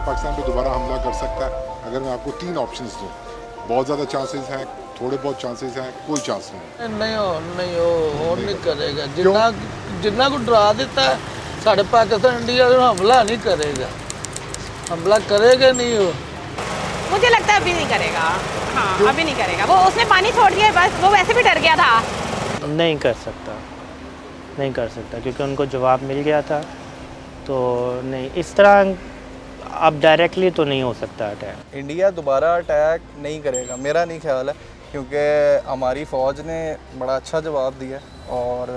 पाकिस्तान पे दोबारा हमला कर सकता है? अगर मैं आपको 3 ऑप्शंस दूँ, बहुत ज़्यादा चांसेस हैं, थोड़े बहुत चांसेस हैं, कोई चांस नहीं? नहीं करेगा। क्यों? जिन्ना को डरा देता है साढ़े पाकिस्तान इंडिया को हमला नहीं करेगा, हमला करेगा नहीं वो। मुझे लगता है अभी नहीं करेगा। हाँ क्यों? अभी नहीं करेगा, वो उसने पानी छोड़ दिया है, बस वो वैसे भी डर गया था। नहीं कर सकता, नहीं कर सकता क्योंकि उनको जवाब मिल गया था। तो नहीं, इस तरह अब डायरेक्टली तो नहीं हो सकता अटैक। इंडिया दोबारा अटैक नहीं करेगा, मेरा नहीं ख्याल है, क्योंकि हमारी फ़ौज ने बड़ा अच्छा जवाब दिया और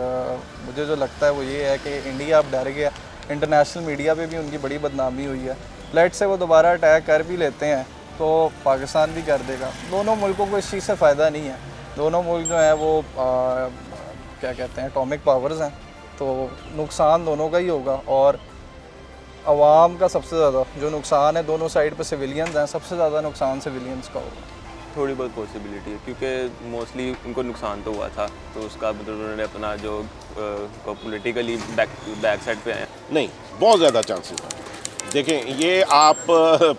मुझे जो लगता है वो ये है कि इंडिया अब डर गया। इंटरनेशनल मीडिया पे भी उनकी बड़ी बदनामी हुई है। लेट से वो दोबारा अटैक कर भी लेते हैं तो पाकिस्तान भी कर देगा। दोनों मुल्कों को इस चीज़ से फ़ायदा नहीं है। दोनों मुल्क जो हैं वो क्या कहते हैं, एटॉमिक पावर्स हैं, तो नुकसान दोनों का ही होगा। और आवाम का सबसे ज़्यादा जो नुकसान है, दोनों साइड पे सिविलियंस हैं, सबसे ज़्यादा नुकसान सिविलियंस का होगा। थोड़ी बहुत पॉसिबिलिटी है क्योंकि मोस्टली उनको नुकसान तो हुआ था, तो उसका मतलब उन्होंने अपना जो पॉलिटिकली बैक साइड पे आए। नहीं, बहुत ज़्यादा चांसेस हैं। देखें, ये आप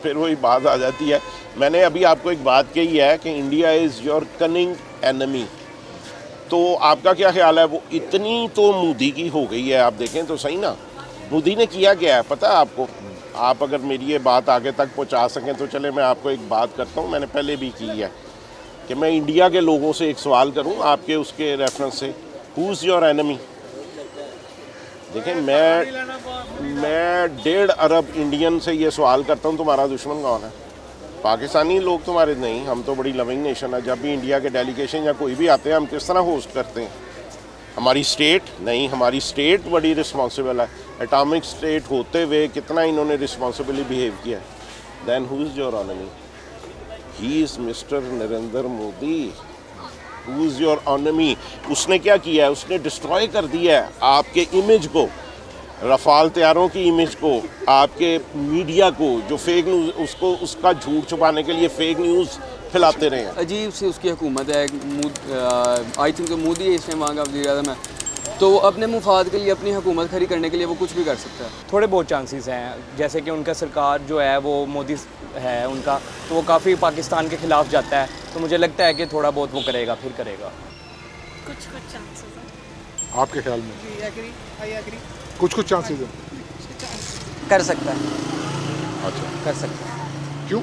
फिर वही बात आ जाती है। मैंने अभी आपको एक बात कही है कि India is your cunning enemy. तो आपका क्या ख्याल है? वो इतनी तो मोदी की हो गई है, आप देखें तो सही ना। मोदी ने किया क्या है पता है आपको? आप अगर मेरी ये बात आगे तक पहुंचा सकें तो चले, मैं आपको एक बात करता हूं, मैंने पहले भी की है कि मैं इंडिया के लोगों से एक सवाल करूं आपके उसके रेफरेंस से, हु इज़ योर एनिमी? देखें, मैं 1.5 अरब इंडियन से ये सवाल करता हूं, तुम्हारा दुश्मन कौन है? पाकिस्तानी लोग तुम्हारे नहीं। हम तो बड़ी लविंग नेशन है। जब भी इंडिया के डेलीगेशन या कोई भी आते हैं, हम किस तरह होस्ट करते हैं? हमारी स्टेट नहीं, हमारी स्टेट बड़ी रिस्पॉन्सिबल है। एटॉमिक स्टेट होते हुए कितना इन्होंने रिस्पॉन्सिबली बिहेव किया है। Then who is your enemy? He is Mr Narendra Modi. Who is your enemy? उसने क्या किया है? उसने डिस्ट्रॉय कर दिया है आपके इमेज को, रफ़ाल तैयारों की इमेज को, आपके मीडिया को, जो फेक न्यूज़, उसको उसका झूठ छुपाने के लिए फेक न्यूज़ फैलाते रहे हैं। अजीब सी उसकी हुकूमत है। आई थिंक मोदी है इस टाइम वहाँ का वज़ीर-ए-आज़म है, तो अपने मुफाद के लिए, अपनी हुकूमत खड़ी करने के लिए वो कुछ भी कर सकता है। थोड़े बहुत चांसेस हैं, जैसे कि उनका सरकार जो है वो मोदी है उनका, तो वो काफ़ी पाकिस्तान के ख़िलाफ़ जाता है, तो मुझे लगता है कि थोड़ा बहुत वो करेगा, फिर करेगा। कुछ चांसेस हैं। आपके ख्याल में? I agree. कुछ चांसेस हैं। कर सकता है। अच्छा, कर सकता है। क्यों?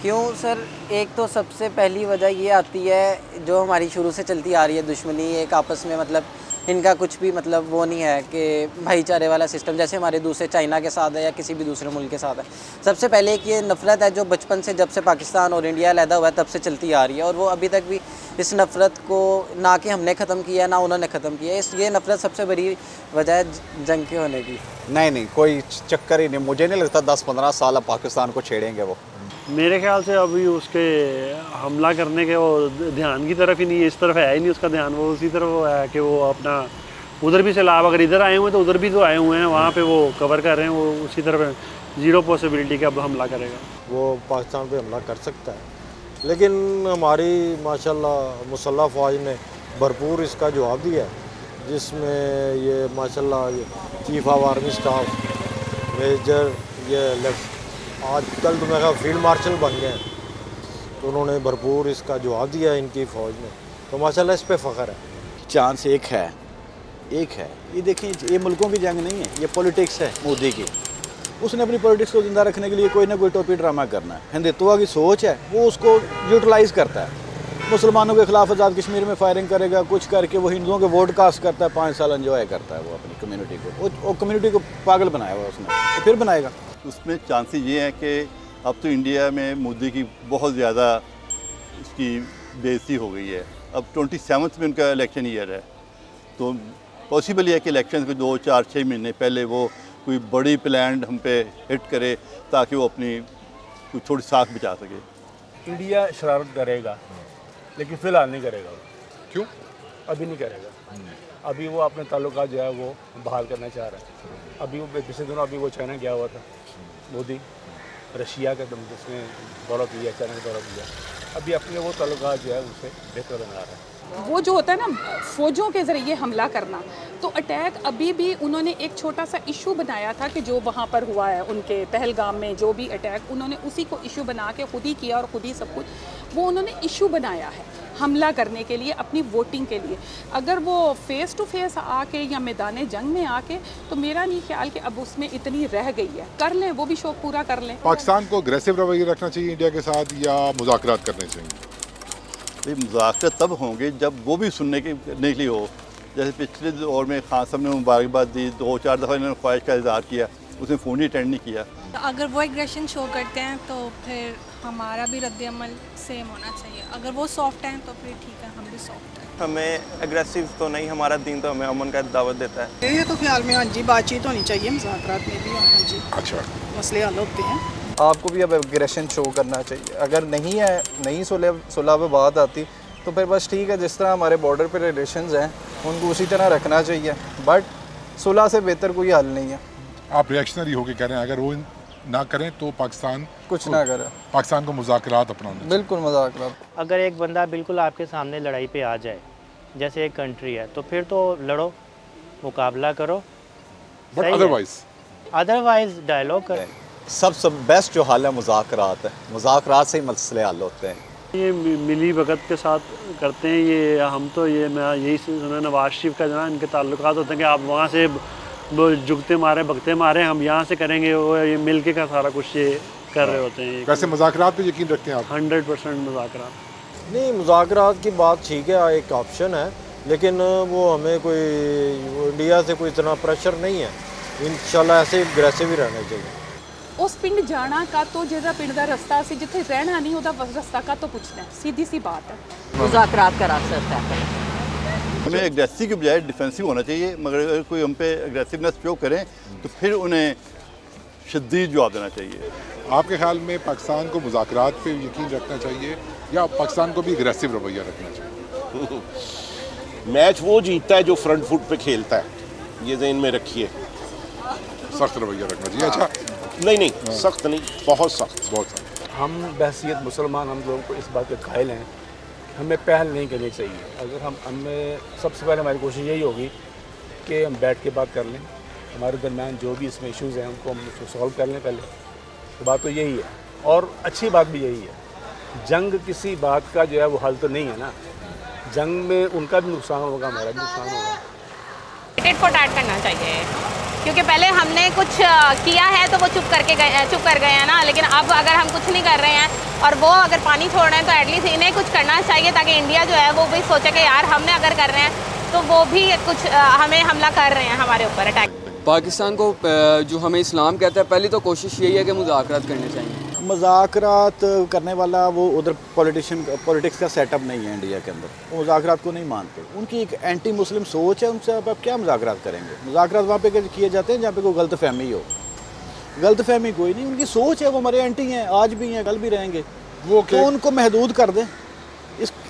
क्यों सर? एक तो सबसे पहली वजह ये आती है, जो हमारी शुरू से चलती आ रही है दुश्मनी, एक आपस में मतलब इनका कुछ भी मतलब वो नहीं है कि भाईचारे वाला सिस्टम, जैसे हमारे दूसरे चाइना के साथ है या किसी भी दूसरे मुल्क के साथ है। सबसे पहले एक ये नफ़रत है जो बचपन से, जब से पाकिस्तान और इंडिया अलहदा हुआ है तब से चलती आ रही है, और वो अभी तक भी इस नफ़रत को ना कि हमने ख़त्म किया ना उन्होंने ख़त्म किया। ये नफ़रत सबसे बड़ी वजह है जंग के होने की। नहीं, कोई चक्कर ही नहीं। मुझे नहीं लगता 10-15 साल अब पाकिस्तान को छेड़ेंगे वो। मेरे ख्याल से अभी उसके हमला करने के वो ध्यान की तरफ ही नहीं है, इस तरफ है ही नहीं उसका ध्यान। वो उसी तरफ है कि वो अपना उधर भी सैलाब, अगर इधर आए हुए हैं तो उधर भी तो आए हुए हैं, वहाँ पे वो कवर कर रहे हैं, वो उसी तरफ है। ज़ीरो पॉसिबिलिटी कि अब हमला करेगा। वो पाकिस्तान पे हमला कर सकता है, लेकिन हमारी माशाल्लाह मुसल्लह फ़ौज ने भरपूर इसका जवाब दिया है, जिसमें ये माशाल्लाह chief of army staff major ये आजकल तो मेरा फील्ड मार्शल बन गए हैं, तो उन्होंने भरपूर इसका जवाब दिया इनकी फ़ौज ने, तो माशाल्लाह इस पे फ़ख्र है। चांस एक है। ये देखिए, ये मुल्कों की जंग नहीं है, ये पॉलिटिक्स है मोदी की। उसने अपनी पॉलिटिक्स को ज़िंदा रखने के लिए कोई ना कोई टोपी ड्रामा करना है। हिंदुत्व की सोच है, वो उसको यूटिलाइज़ करता है। मुसलमानों के ख़िलाफ़ आज़ाद कश्मीर में फायरिंग करेगा, कुछ करके वो हिंदुओं के वोट कास्ट करता है, 5 साल एंजॉय करता है वो अपनी कम्युनिटी को। वो कम्युनिटी को पागल बनाया हुआ उसने, तो फिर बनाएगा। उसमें चांसेस ये हैं कि अब तो इंडिया में मोदी की बहुत ज़्यादा उसकी बेइज्जती हो गई है। अब 27 में उनका इलेक्शन ईयर है, तो पॉसिबल है कि इलेक्शन के 2, 4, 6 महीने पहले वो कोई बड़ी प्लान हम पे हिट करे ताकि वो अपनी कोई थोड़ी साख बचा सके। इंडिया शरारत करेगा, लेकिन फ़िलहाल नहीं करेगा। क्यों? अभी नहीं करेगा। अभी वो अपने ताल्लुकात जो है वो बहाल करना चाह रहा है। अभी वो पिछले दिनों अभी वो चाइना गया हुआ था मोदी, रशिया का उसने दौरा किया, चाइना का दौरा किया। अभी अपने वो ताल्लुकात जो है उसे बेहतर बना रहा है। वो जो होता है ना फ़ौजों के ज़रिए हमला करना, तो अटैक अभी भी उन्होंने एक छोटा सा इशू बनाया था कि जो वहाँ पर हुआ है उनके पहलगाम में जो भी अटैक, उन्होंने उसी को इशू बना के खुद ही किया और खुद ही सब कुछ वो उन्होंने इशू बनाया है हमला करने के लिए, अपनी वोटिंग के लिए। अगर वो फेस टू फेस आके या मैदान जंग में आके, तो मेरा नहीं ख्याल कि अब उसमें इतनी रह गई है, कर लें वो भी शौक पूरा कर लें। पाकिस्तान को अग्रेसिव रवैया रखना चाहिए इंडिया के साथ या मुज़ाकरात करने चाहिए? भाई मुज़ाकरात तब होंगे जब वो भी सुनने के लिए हो। जैसे पिछले दौर में खान साहब ने मुबारकबाद दी, 2-4 दफ़ा इन्होंने ख्वाहिश का इजहार किया, उसने फ़ोन ही अटेंड नहीं किया। तो अगर वो एग्रेशन शो करते हैं तो फिर हमारा भी रद्द-ए-अमल सेम होना चाहिए। अगर वो सॉफ्ट हैं तो फिर ठीक है, हम भी सॉफ्ट हैं। हमें एग्रेसिव तो नहीं, हमारा दीन तो हमें अमन का दावत देता है। ये तो ख्याल में हाँ जी बातचीत होनी चाहिए, मुज़ाकरात में भी हाँ जी अच्छा मसले हल होते हैं। आपको भी अब एग्रेशन शो करना चाहिए। अगर नहीं है, नहीं सुलह पे बात आती तो फिर बस ठीक है, जिस तरह हमारे बॉर्डर पे रिलेशंस हैं उनको उसी तरह रखना चाहिए, बट सुलह से बेहतर कोई हल नहीं है। आप रिएक्शनरी होकर कह रहे हैं अगर वो ना करें तो पाकिस्तान कुछ ना करे, पाकिस्तान को मुज़ाकरात अपनाना? बिल्कुल मुज़ाकरात। अगर एक बंदा बिल्कुल आपके सामने लड़ाई पे आ जाए, जैसे एक कंट्री है, तो फिर तो लड़ो, मुकाबला करो, बट अदरवाइज डायलॉग करें। सबसे बेस्ट जो हल है मुज़ाकरात है, मुज़ाकरात से ही मसले हल होते हैं। ये मिली भगत के साथ करते हैं ये, हम तो ये मैं यही सुना नवाज शरीफ का जना इनके ताल्लुकात होते हैं कि आप वहाँ से जुगते मारे बगते मारे, हम यहाँ से करेंगे, वो ये मिलके का सारा कुछ ये कर रहे होते हैं। वैसे मुज़ाकरात पे यकीन रखते हैं आप? 100% मुज़ाकरात। नहीं, मुज़ाकरात की बात ठीक है, एक ऑप्शन है, लेकिन वो हमें कोई इंडिया से कोई इतना प्रेशर नहीं है। इंशाल्लाह ऐसे अग्रेसिव ही रहना चाहिए। उस पिंड जाना का तो जिहदा पिंड दा रस्ता सी, जिथे रहना नहीं उहदा रस्ता का तो पूछना है, सीधी सी बात है। मुज़ाकरात का रास्ता तय करें। हमें एग्रेसिव के बजाय डिफेंसिव होना चाहिए, मगर अगर कोई हम पे एग्रेसिवनेस शो करें तो फिर उन्हें शदीद जवाब देना चाहिए। आपके ख्याल में पाकिस्तान को मुज़ाकरात पे यकीन रखना चाहिए या पाकिस्तान को भी अग्रेसिव रवैया रखना चाहिए? मैच वो जीतता है जो फ्रंट फुट पे खेलता है, ये ज़हन में रखिए। सख्त रवैया रखना चाहिए। अच्छा नहीं, सख्त नहीं, बहुत सख्त, बहुत सख्त। हम बहसीत मुसलमान हम लोगों को इस बात के कायल हैं, हमें पहल नहीं करनी चाहिए। अगर हमें सबसे पहले हमारी कोशिश यही होगी कि हम बैठ के बात कर लें, हमारे दरमियान जो भी इसमें इश्यूज़ हैं उनको हम उसको सॉल्व कर लें पहले। तो बात तो यही है, और अच्छी बात भी यही है। जंग किसी बात का जो है वो हल तो नहीं है ना, जंग में उनका भी नुकसान होगा, हमारा भी नुकसान होगा। टिट फॉर टैट करना चाहिए, क्योंकि पहले हमने कुछ किया है तो वो चुप कर गए हैं ना, लेकिन अब अगर हम कुछ नहीं कर रहे हैं और वो अगर पानी छोड़ रहे हैं तो एटलीस्ट इन्हें कुछ करना चाहिए, ताकि इंडिया जो है वो भी सोचे कि यार हमने अगर कर रहे हैं तो वो भी कुछ हमें हमला कर रहे हैं हमारे ऊपर अटैक। पाकिस्तान को जो हमें इस्लाम कहता है, पहली तो कोशिश यही है कि मुज़ाकरात करने चाहिए। मुज़ाकरात करने वाला वो उधर पॉलिटिक्स का सेटअप नहीं है इंडिया के अंदर, वो मुज़ाकरात को नहीं मानते। उनकी एक एंटी मुस्लिम सोच है, उनसे आप क्या मुज़ाकरात करेंगे? मुज़ाकरात वहाँ पे किए जाते हैं जहाँ पे कोई गलत फहमी हो। गलत फहमी कोई नहीं, उनकी सोच है, वो हमारे एंटी हैं, आज भी हैं, कल भी रहेंगे। वो तो उनको महदूद कर दें,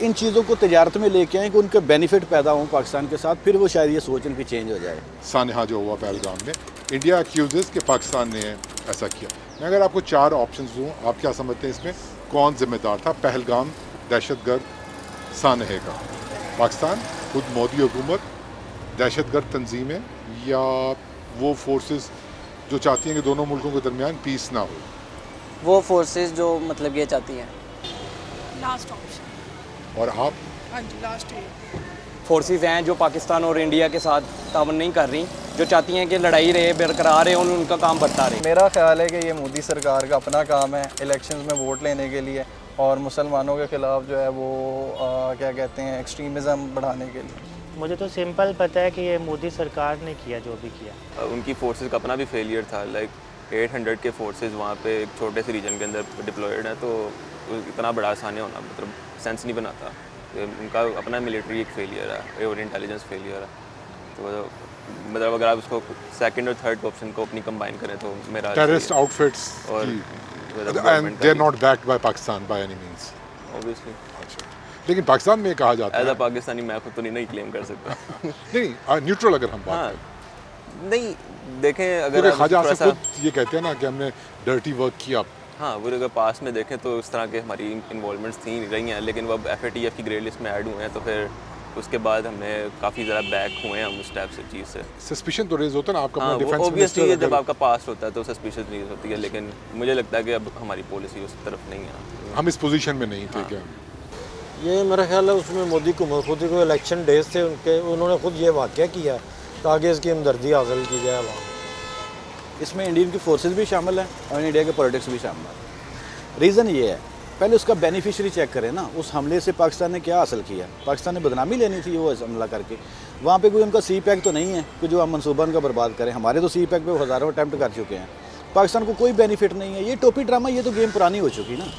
इन चीज़ों को तजारत में लेके आएँ कि उनके बेनिफिट पैदा हों पाकिस्तान के साथ, फिर वो शायद ये सोच उनकी चेंज हो जाए। सानहा जो हुआ पहलगाम में, इंडिया एक्यूजेस कि पाकिस्तान ने ऐसा किया। मैं अगर आपको 4 ऑप्शंस दूँ, आप क्या समझते हैं इसमें कौन जिम्मेदार था पहलगाम दहशतगर्द सानहे का? पाकिस्तान, खुद मोदी हुकूमत, दहशतगर्द तंजीमें, या वो फोर्सेस जो चाहती हैं कि दोनों मुल्कों के दरमियान पीस ना हो? वो फोर्सेस जो मतलब ये चाहती हैं। Last option. और आप? हाँ जी लास्ट है। फोर्सेस हैं जो पाकिस्तान और इंडिया के साथ तावन नहीं कर रही, जो चाहती हैं कि लड़ाई रहे, बरकरार रहे, उनका काम बढ़ता रहे। मेरा ख्याल है कि ये मोदी सरकार का अपना काम है इलेक्शंस में वोट लेने के लिए, और मुसलमानों के ख़िलाफ़ जो है वो क्या कहते हैं एक्सट्रीमिज़म बढ़ाने के लिए। मुझे तो सिंपल पता है कि ये मोदी सरकार ने किया जो भी किया। उनकी फोर्सेस का अपना भी फेलियर था, लाइक 800 के फोर्सेस वहाँ पे एक छोटे से रीजन के अंदर डिप्लॉयड है, तो इतना बड़ा आसानी होना मतलब सेंस नहीं बनाता। उनका अपना मिलिट्री एक फेलियर है और इंटेलिजेंस फेलियर है। तो मतलब अगर आप उसको सेकंड और थर्ड ऑप्शन को अपनी कंबाइन करें तो मेरा टेररिस्ट आउटफिट्स और and they are not backed by Pakistan by any means obviously. अच्छा, लेकिन पाकिस्तान में कहा जाता है एज अ पाकिस्तानी मैं खुद तो नहीं क्लेम कर सकता। नहीं, न्यूट्रल अगर हम बात नहीं देखें, अगर ख्वाजा आसिफ खुद ये कहते हैं ना कि हमने डर्टी वर्क किया, हाँ, वो अगर पास में देखें तो इस तरह के हमारी इन्वॉल्वमेंट्स थी रही हैं, लेकिन वो अब FATF की ग्रे लिस्ट में ऐड हुए हैं, तो फिर उसके बाद हमने काफ़ी ज़्यादा बैक हुए हैं हम उस टाइप से चीज़ से। सस्पिशन तो रेज होता है ना आपका? हाँ, डिफेंस ऑब्वियसली मिनिस्टर जब आपका पास्ट होता है तो सस्पिशन रेज होती है, लेकिन मुझे लगता है कि अब हमारी पॉलिसी उस तरफ नहीं है, हम इस पोजीशन में नहीं थे क्या? ये मेरा ख्याल है उसमें मोदी को खुद को इलेक्शन डेज थे उनके, उन्होंने खुद ये वाक़या किया ताकि इसकी हमदर्दी हासिल की जाए वहाँ। इसमें इंडियन की फोर्सेस भी शामिल हैं और इंडिया के पॉलिटिक्स भी शामिल हैं। रीज़न ये है, पहले उसका बेनिफिशियरी चेक करें ना, उस हमले से पाकिस्तान ने क्या हासिल किया। पाकिस्तान ने बदनामी लेनी थी वो हमला करके, वहाँ पे कोई उनका सी पैक तो नहीं है कि जो हम मनसूबा उनका बर्बाद करें। हमारे तो सी पैक पे हज़ारों अटैम्प्ट कर चुके हैं, पाकिस्तान को कोई बेनिफिट नहीं है। ये टोपी ड्रामा, ये तो गेम पुरानी हो चुकी ना,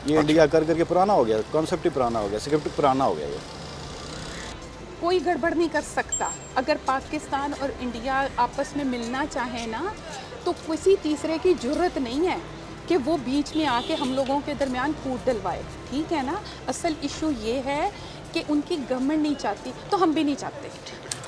ये इंडिया कर करके पुराना हो गया, कॉन्सेप्ट ही पुराना हो गया, स्क्रिप्ट पुराना हो गया। ये कोई गड़बड़ नहीं कर सकता। अगर पाकिस्तान और इंडिया आपस में मिलना चाहे ना, तो किसी तीसरे की ज़रूरत नहीं है कि वो बीच में आके हम लोगों के दरमियान फूट डलवाए, ठीक है ना। असल इशू ये है कि उनकी गवर्नमेंट नहीं चाहती, तो हम भी नहीं चाहते।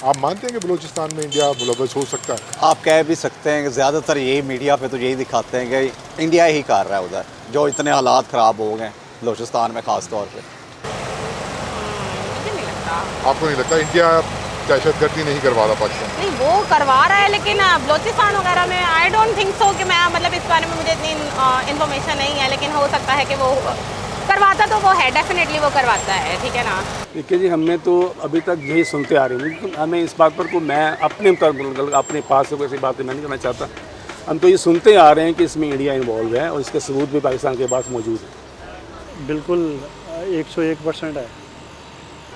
आप मानते हैं कि बलूचिस्तान में इंडिया मुलव्वस हो सकता है? आप कह भी सकते हैं कि ज़्यादातर यही मीडिया पे तो यही दिखाते हैं कि इंडिया ही कर रहा है उधर, जो इतने हालात ख़राब हो गए बलूचिस्तान में ख़ास तौर पे। मुझे नहीं लगता। आपको नहीं लगता इंडिया दहशतगर्दी नहीं करवा रहा पाकिस्तान? नहीं, वो करवा रहा है, लेकिन बलूचिस्तान वगैरह में आई डोंट थिंक सो कि मैं मतलब इस बारे में मुझे इतनी इन्फॉर्मेशन नहीं है, लेकिन हो सकता है कि वो करवाता तो वो है, डेफिनेटली वो करवाता है, ठीक है ना। देखिए जी, हमने तो अभी तक यही सुनते आ रहे हैं, लेकिन हमें इस बात पर को मैं अपने अपने पास से कोई ऐसी बातें मैं नहीं करना चाहता। हम तो ये सुनते आ रहे हैं कि इसमें इंडिया इन्वॉल्व है और इसके सबूत भी पाकिस्तान के पास मौजूद है। बिल्कुल 101% है,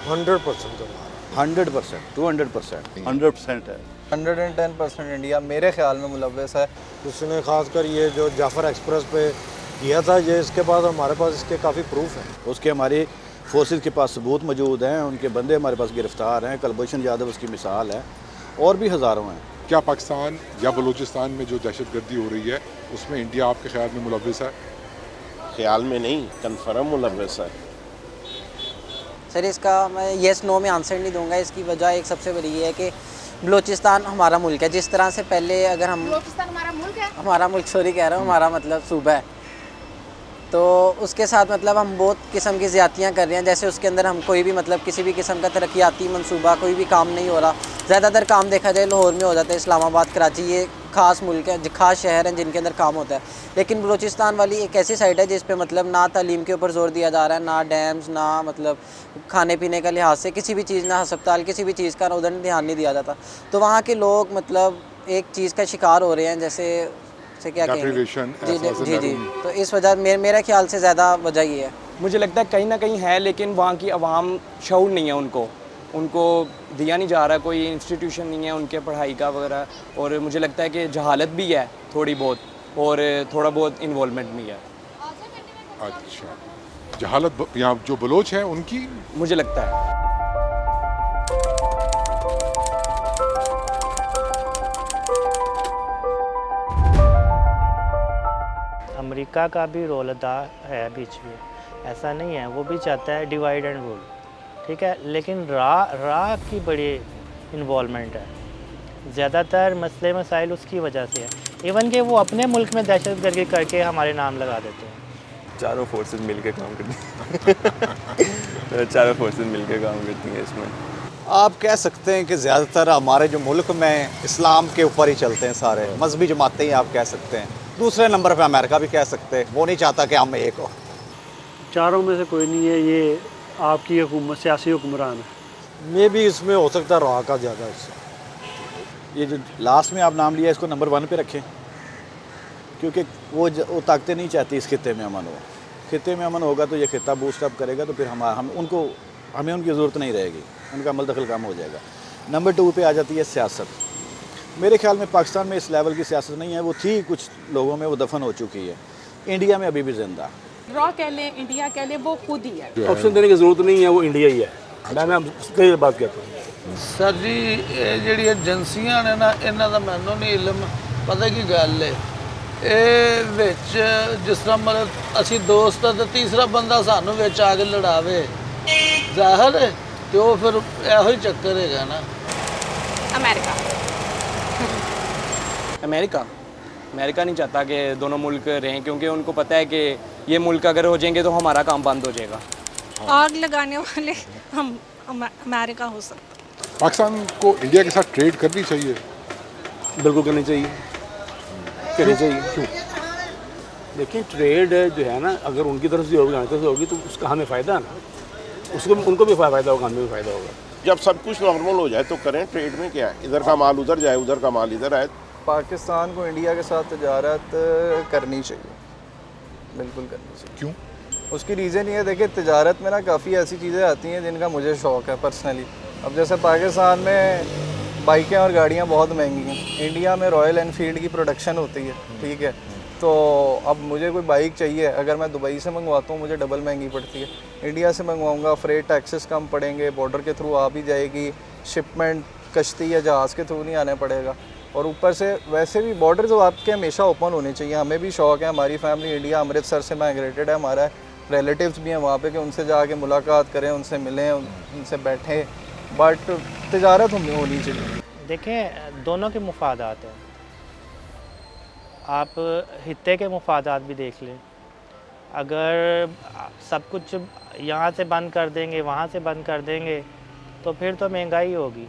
100% 100%, 200%, 100% है। 110% इंडिया मेरे ख्याल में मुलव्वस है। उसने खासकर ये जो जाफर एक्सप्रेस पे किया था, ये इसके पास हमारे पास इसके काफ़ी प्रूफ हैं। उसके हमारी फोर्सेस के पास सबूत मौजूद हैं, उनके बंदे हमारे पास गिरफ्तार हैं। कुलभूषण यादव उसकी मिसाल है, और भी हज़ारों हैं। क्या पाकिस्तान या बलूचिस्तान में जो दहशतगर्दी हो रही है उसमें इंडिया आपके ख्याल में मुलव्वस है? ख्याल में नहीं, कन्फर्म मुलव्वस है। सर इसका मैं येस नो में आंसर नहीं दूंगा। इसकी वजह एक सबसे बड़ी ये है कि बलूचिस्तान हमारा मुल्क है। जिस तरह से पहले अगर हम बलूचिस्तान हमारा मुल्क है, हमारा मुल्क सॉरी कह रहा हूँ, हमारा मतलब सूबा है, तो उसके साथ मतलब हम बहुत किस्म की ज़्यादतियाँ कर रहे हैं। जैसे उसके अंदर हम कोई भी मतलब किसी भी किस्म का तरक्याती मंसूबा कोई भी काम नहीं हो रहा। ज़्यादातर काम देखा जाए लाहौर में हो जाता है, इस्लामाबाद, कराची, ये ख़ास मुल्क है, ख़ास शहर हैं जिनके अंदर काम होता है। लेकिन बलूचिस्तान वाली एक ऐसी साइड है जिस पे मतलब ना तालीम के ऊपर ज़ोर दिया जा रहा है, ना डैम्स, ना मतलब खाने पीने का लिहाज से किसी भी चीज़, ना अस्पताल, किसी भी चीज़ का उधर ध्यान नहीं दिया जाता। तो वहाँ के लोग मतलब एक चीज़ का शिकार हो रहे हैं, जैसे से क्या कहेंगे जी जी। तो इस वजह मेरे ख्याल से ज़्यादा वजह ये है। मुझे लगता है कहीं ना कहीं है, लेकिन वहाँ की आवाम शऊर नहीं है, उनको दिया नहीं जा रहा, कोई इंस्टीट्यूशन नहीं है उनके पढ़ाई का वगैरह। और मुझे लगता है कि जहालत भी है थोड़ी बहुत, और थोड़ा बहुत इन्वॉल्वमेंट भी है। अच्छा, जहालत यहाँ जो बलोच हैं उनकी, मुझे लगता है। अमेरिका का भी रोल अदा है बीच में, ऐसा नहीं है, वो भी चाहता है डिवाइड एंड रूल, ठीक है। लेकिन रा की बड़ी इन्वॉल्वमेंट है, ज़्यादातर मसले मसाइल उसकी वजह से है। इवन कि वो अपने मुल्क में दहशतगर्दी करके हमारे नाम लगा देते हैं। चारों फोर्सेस मिलके काम करती हैं। चारों फोर्सेस मिलके काम करती हैं इसमें। आप कह सकते हैं कि ज़्यादातर हमारे जो मुल्क में इस्लाम के ऊपर ही चलते हैं, सारे मजहबी जमातें ही आप कह सकते हैं। दूसरे नंबर पे अमेरिका भी कह सकते हैं, वो नहीं चाहता कि हम एक हो। चारों में से कोई नहीं है, ये आपकी हुकूमत सियासी हुक्मरान है। मे भी इसमें हो सकता है रहा का ज़्यादा इससे। ये जो लास्ट में आप नाम लिया इसको नंबर 1 पे रखें, क्योंकि वो ताकतें नहीं चाहती इस खित्ते में अमन हो। खित्ते में अमन होगा तो ये खित्ता बूस्टअप करेगा, तो फिर हमें उनकी ज़रूरत नहीं रहेगी, उनका अमल दखल कम हो जाएगा। नंबर 2 पे आ जाती है सियासत। मेरे ख्याल में पाकिस्तान में इस लेवल की सियासत नहीं है, वो थी कुछ लोगों में, वो दफन हो चुकी है। इंडिया में अभी भी जिंदा, रॉ कह लें, इंडिया कह लें, वो खुद ही है। ऑप्शन देने की ज़रूरत नहीं है, वो इंडिया ही है। मैं उसकी बात कहता हूँ सर जी। ये ਜਿਹੜੀ ਏਜੰਸੀਆਂ ਨੇ ਨਾ, ਇਹਨਾਂ ਦਾ ਮੈਨੂੰ ਨਹੀਂ ਇਲਮ, ਪਤਾ ਕੀ ਗੱਲ ਹੈ, ਇਹ ਵਿੱਚ ਜਿਸ ਤਰ੍ਹਾਂ ਮਤਲਬ ਅਸੀਂ ਦੋਸਤ ਤੇ ਤੀਸਰਾ ਬੰਦਾ ਸਾਨੂੰ ਵਿੱਚ ਆ ਕੇ ਲੜਾਵੇ, ਜ਼ਾਹਰ ਹੈ ਤੇ ਉਹ ਫਿਰ ਇਹੋ ਹੀ ਚੱਕਰ ਹੈਗਾ ਨਾ। अमेरिका। अमेरिका अमेरिका नहीं चाहता कि दोनों मुल्क रहें, क्योंकि उनको पता है कि ये मुल्क अगर हो जाएंगे तो हमारा काम बंद हो जाएगा। आग लगाने वाले हम अमेरिका हो सकता। पाकिस्तान को इंडिया के साथ ट्रेड करनी चाहिए? बिल्कुल करनी चाहिए, करनी चाहिए। क्यों? देखिए ट्रेड जो है ना, अगर उनकी तरफ से होगी, हमारी तरफ से होगी, तो उसका हमें फ़ायदा है ना, उसको उनको भी फ़ायदा होगा, हमें भी फ़ायदा होगा। जब सब कुछ नॉर्मल हो जाए तो करें, ट्रेड में क्या है, इधर का माल उधर जाए, उधर का माल इधर आए। पाकिस्तान को इंडिया के साथ तजारत करनी चाहिए, बिल्कुल करनी चाहिए। क्यों? उसकी रीज़न ये है, देखिए तजारत में ना काफ़ी ऐसी चीज़ें आती हैं जिनका मुझे शौक़ है पर्सनली। अब जैसे पाकिस्तान में बाइकें और गाड़ियाँ बहुत महंगी हैं, इंडिया में रॉयल एनफील्ड की प्रोडक्शन होती है, ठीक है, तो अब मुझे कोई बाइक चाहिए, अगर मैं दुबई से मंगवाता हूँ मुझे डबल महंगी पड़ती है, इंडिया से मंगवाऊँगा फ्रेट टैक्सेस कम पड़ेंगे, बॉर्डर के थ्रू आ भी जाएगी, शिपमेंट कश्ती या जहाज़ के थ्रू नहीं आने पड़ेगा, और ऊपर से वैसे भी बॉर्डर तो आपके हमेशा ओपन होने चाहिए। हमें भी शौक़ है, हमारी फैमिली इंडिया अमृतसर से माइग्रेटेड है, हमारा रिलेटिव्स भी हैं वहाँ पे कि उनसे जाके मुलाकात करें, उनसे मिलें, उनसे बैठें, बट तजारत होनी चाहिए। देखें दोनों के मुफादात हैं, आप हित्ते के मुफादात भी देख लें। अगर सब कुछ यहाँ से बंद कर देंगे, वहाँ से बंद कर देंगे, तो फिर तो महंगाई होगी।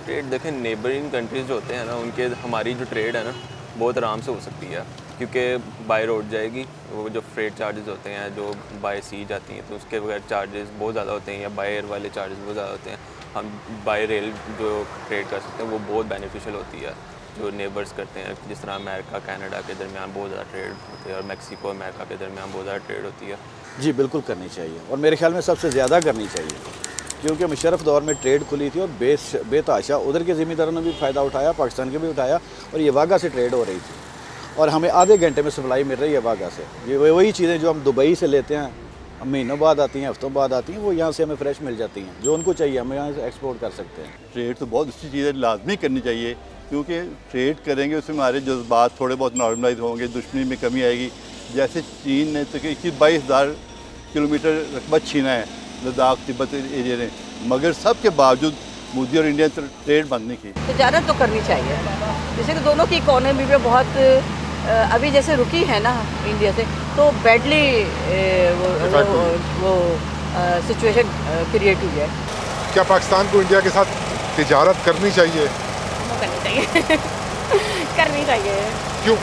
ट्रेड देखें, नेबरिंग कंट्रीज़ जो होते हैं ना, उनके हमारी जो ट्रेड है ना बहुत आराम से हो सकती है, क्योंकि बाय रोड जाएगी, वो जो फ्रेट चार्जेस होते हैं जो बाय सी जाती हैं तो उसके बगैर चार्जेस बहुत ज़्यादा होते हैं, या बाय एयर वाले चार्जेस बहुत ज़्यादा होते हैं। हम बाय रेल जो ट्रेड कर सकते हैं वो बहुत बेनिफिशियल होती है, जो नेबर्स करते हैं, जिस तरह अमेरिका कनाडा के दरमियान बहुत ज़्यादा ट्रेड होती है, और मैक्सिको अमेरिका के दरमियान बहुत ज़्यादा ट्रेड होती है। जी बिल्कुल करनी चाहिए, और मेरे ख्याल में सबसे ज़्यादा करनी चाहिए, क्योंकि मुशर्रफ दौर में ट्रेड खुली थी और बेतहाशा उधर के ज़मींदारों ने भी फ़ायदा उठाया, पाकिस्तान के भी उठाया, और ये वाघा से ट्रेड हो रही थी, और हमें आधे घंटे में सप्लाई मिल रही है वाघा से। ये वही चीज़ें जो हम दुबई से लेते हैं, महीनों बाद आती हैं, हफ्तों बाद आती हैं, वो यहाँ से हमें फ्रेश मिल जाती हैं, जो उनको चाहिए हम यहाँ से एक्सपोर्ट कर सकते हैं। ट्रेड तो बहुत अच्छी चीज़ है, लाजमी करनी चाहिए, क्योंकि ट्रेड करेंगे उसमें हमारे जज्बात थोड़े बहुत नॉर्मलाइज होंगे, दुश्मनी में कमी आएगी। जैसे चीन ने तो 21-22 किलोमीटर रकबा छीना है लद्दाख तिब्बत एरिया ने, मगर सब के बावजूद मोदी और इंडिया ट्रेड बंद नहीं की। तजारत तो करनी चाहिए, जैसे कि दोनों की इकोनॉमी में बहुत अभी जैसे रुकी है ना इंडिया से, तो बैडली वो सिचुएशन क्रिएट हुई है। क्या पाकिस्तान को इंडिया के साथ तिजारत करनी चाहिए? करनी चाहिए करनी चाहिए। क्यों?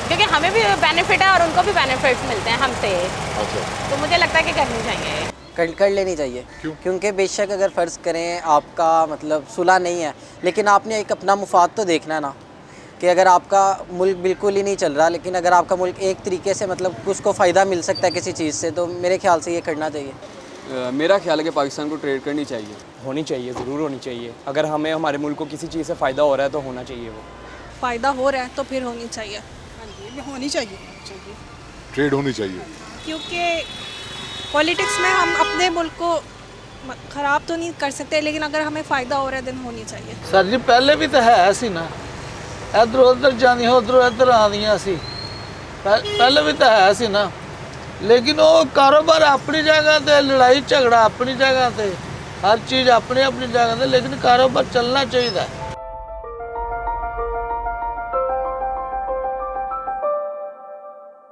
क्योंकि हमें भी बेनिफिट है और उनको भी बेनिफिट्स मिलते हैं हमसे। अच्छा। तो मुझे लगता है कि करनी चाहिए। कर लेनी चाहिए। क्यों? क्योंकि बेशक अगर फ़र्ज़ करें आपका मतलब सुलह नहीं है, लेकिन आपने एक अपना मुफाद तो देखना है ना, कि अगर आपका मुल्क बिल्कुल ही नहीं चल रहा, लेकिन अगर आपका मुल्क एक तरीके से मतलब उसको फ़ायदा मिल सकता है किसी चीज़ से, तो मेरे ख्याल से ये करना चाहिए। मेरा ख्याल है कि पाकिस्तान को ट्रेड करनी चाहिए। होनी चाहिए, ज़रूर होनी चाहिए। अगर हमें हमारे मुल्क को किसी चीज़ से फ़ायदा हो रहा है तो होना चाहिए, वो फ़ायदा हो रहा है तो फिर होनी चाहिए। हाँ जी, होनी चाहिए। ट्रेड होनी चाहिए, क्योंकि पॉलिटिक्स में हम अपने मुल्क को ख़राब तो नहीं कर सकते, लेकिन अगर हमें फ़ायदा हो रहा है दिन होनी चाहिए। सर जी पहले भी तो है सी ना, इधर उधर जानी उधर इधर आदियाँ सी, पहले भी तो है सी ना, लेकिन वो कारोबार अपनी जगह ते, लड़ाई झगड़ा अपनी जगह ते, हर चीज़ अपनी अपनी जगह ते, लेकिन कारोबार चलना चाहिए।